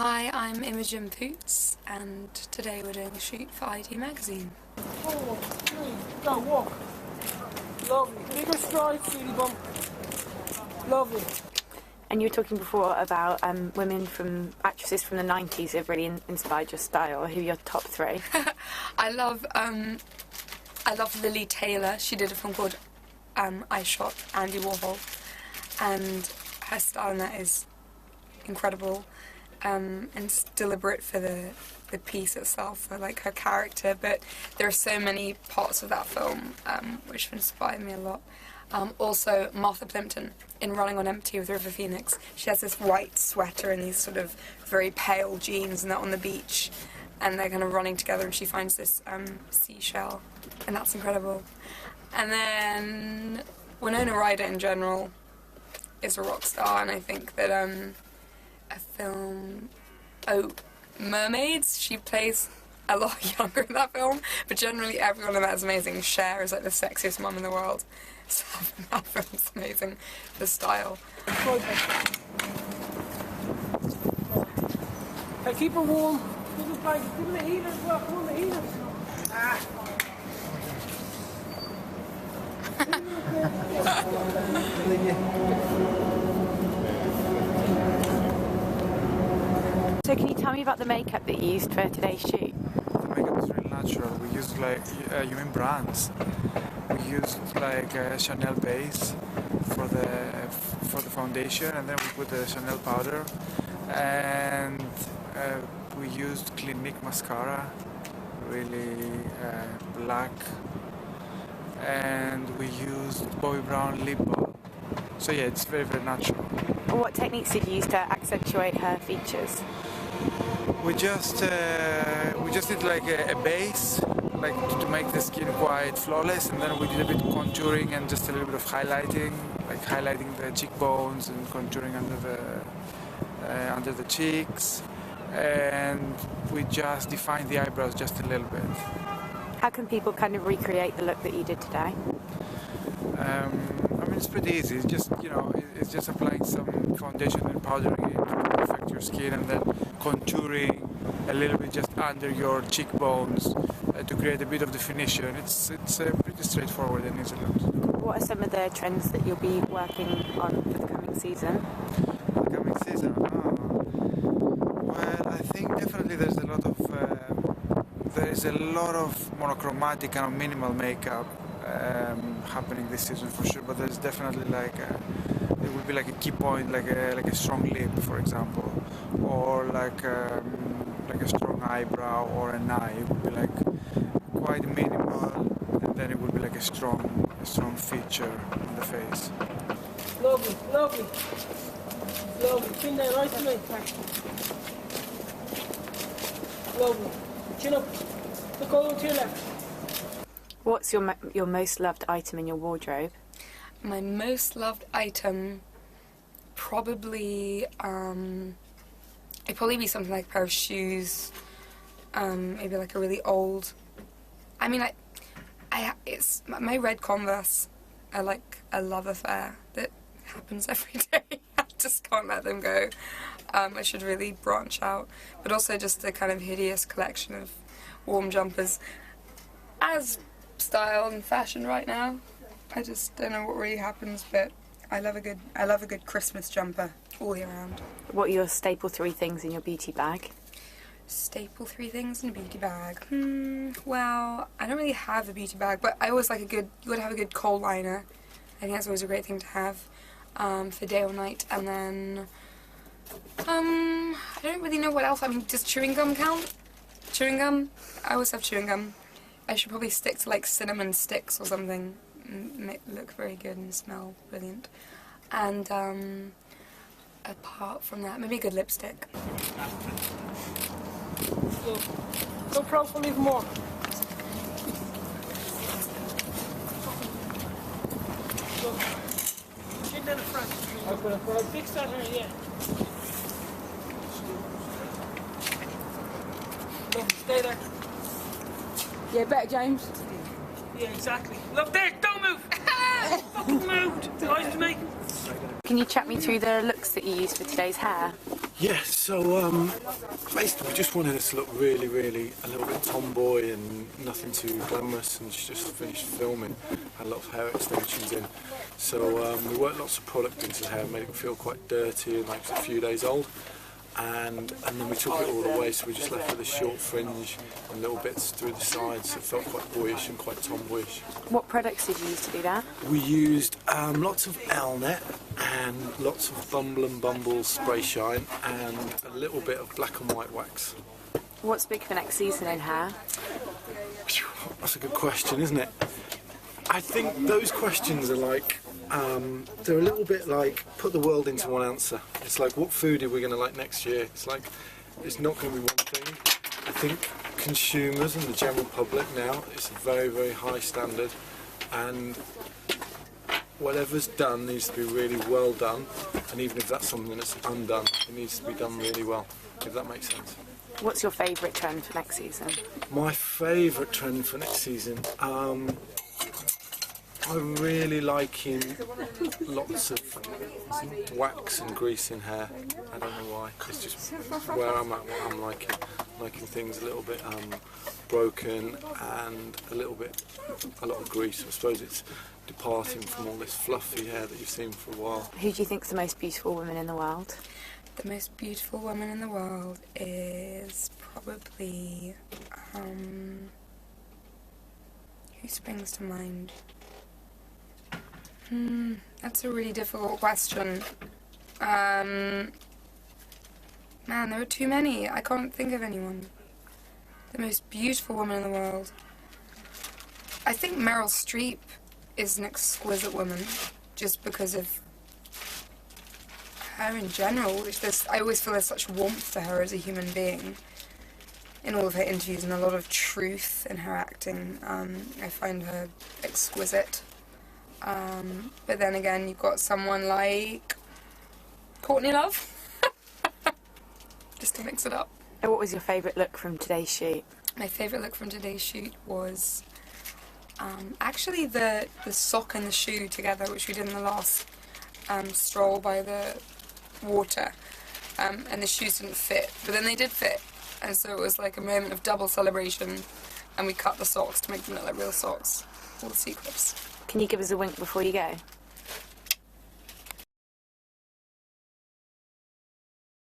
Hi, I'm Imogen Poots, and today we're doing a shoot for IT magazine. 4, 3, go, walk. Lovely. Bigger stride, sweetie bum. Lovely. And you were talking before about actresses from the 90s have really inspired your style. Who are your top three? I love Lily Taylor. She did a film called I Shot Andy Warhol, and her style in that is incredible, and it's deliberate for the piece itself, for like her character, but there are so many parts of that film which have inspired me a lot. Also Martha Plimpton in Running on Empty with River Phoenix. She has this white sweater and these sort of very pale jeans, and they're on the beach and they're kind of running together, and she finds this seashell, and that's incredible. And then Winona Ryder in general is a rock star, and I think that a film, Mermaids, she plays a lot younger in that film, but generally everyone in that is amazing. Cher is like the sexiest mum in the world, so that film's amazing, the style. Hey, keep her warm. Give her blanket. Give her the heater as well. Come on, the heater. So can you tell me about the makeup that you used for today's shoot? The makeup is really natural. We used like, you mean brands? We used like Chanel base for the foundation, and then we put the Chanel powder, and we used Clinique mascara, really black, and we used Bobbi Brown lip balm. So yeah, it's very, very natural. What techniques did you use to accentuate her features? We just did like a base, like to make the skin quite flawless, and then we did a bit of contouring and just a little bit of highlighting, like highlighting the cheekbones and contouring under the cheeks, and we just defined the eyebrows just a little bit. How can people kind of recreate the look that you did today? I mean, it's pretty easy. It's just, it's just applying some foundation and powdering it to perfect your skin, and then contouring a little bit just under your cheekbones to create a bit of definition. It's pretty straightforward and easy look. What are some of the trends that you'll be working on for the coming season? The coming season? Well, I think definitely there's a lot of monochromatic and minimal makeup happening this season for sure, but there's definitely it would be like a key point, like a strong lip, for example, or like a strong eyebrow or an eye. It would be like quite minimal, and then it would be like a strong feature on the face. Lovely, lovely. Lovely. Chin down, right to me. Lovely. Chin up. Look over to your left. What's your most loved item in your wardrobe? My most loved item, probably, it'd probably be something like a pair of shoes, maybe like a really old, I mean, it's my red Converse are like a love affair that happens every day. I just can't let them go. I should really branch out, but also just a kind of hideous collection of warm jumpers as style and fashion right now. I just don't know what really happens, but I love a good Christmas jumper all year round. What are your staple three things in your beauty bag? Staple three things in a beauty bag. Well, I don't really have a beauty bag, but I always like you gotta have a good kohl liner. I think that's always a great thing to have for day or night. And then I don't really know what else. I mean, does chewing gum count? Chewing gum? I always have chewing gum. I should probably stick to like cinnamon sticks or something. Look very good and smell brilliant. And apart from that, maybe a good lipstick. Go proud for me even more. Look. Chin down the front. Okay. Big start here, yeah. Look, stay there. Yeah, better, James. Yeah, exactly. Look there, don't move! Fucking moved! Nice to me. Can you chat me through the looks that you used for today's hair? Yeah, so basically we just wanted us to look really, really a little bit tomboy and nothing too glamorous, and she just finished filming, had a lot of hair extensions in. So we worked lots of product into the hair, made it feel quite dirty and like it was a few days old. And then we took it all away, so we just left with a short fringe and little bits through the sides, so it felt quite boyish and quite tomboyish. What products did you use to do that? We used lots of Elnet and lots of Bumble and Bumble spray shine and a little bit of black and white wax. What's big for next season in hair? That's a good question, isn't it? I think those questions are like, they're a little bit like, put the world into one answer. It's like, what food are we going to like next year? It's like, it's not going to be one thing. I think consumers and the general public now, it's a very, very high standard, and whatever's done needs to be really well done, and even if that's something that's undone, it needs to be done really well, if that makes sense. What's your favourite trend for next season? My favourite trend for next season, I'm really liking lots of wax and grease in hair. I don't know why. It's just where I'm at, what I'm liking. Liking things a little bit broken and a lot of grease. I suppose it's departing from all this fluffy hair that you've seen for a while. Who do you think's the most beautiful woman in the world? The most beautiful woman in the world is probably... who springs to mind? That's a really difficult question. Man, there are too many. I can't think of anyone. The most beautiful woman in the world. I think Meryl Streep is an exquisite woman, just because of her in general. I always feel there's such warmth to her as a human being in all of her interviews, and a lot of truth in her acting. I find her exquisite. But then again, you've got someone like Courtney Love, just to mix it up. And what was your favourite look from today's shoot? My favourite look from today's shoot was actually the sock and the shoe together, which we did in the last stroll by the water, and the shoes didn't fit, but then they did fit, and so it was like a moment of double celebration, and we cut the socks to make them look like real socks, all the sequins. Can you give us a wink before you go?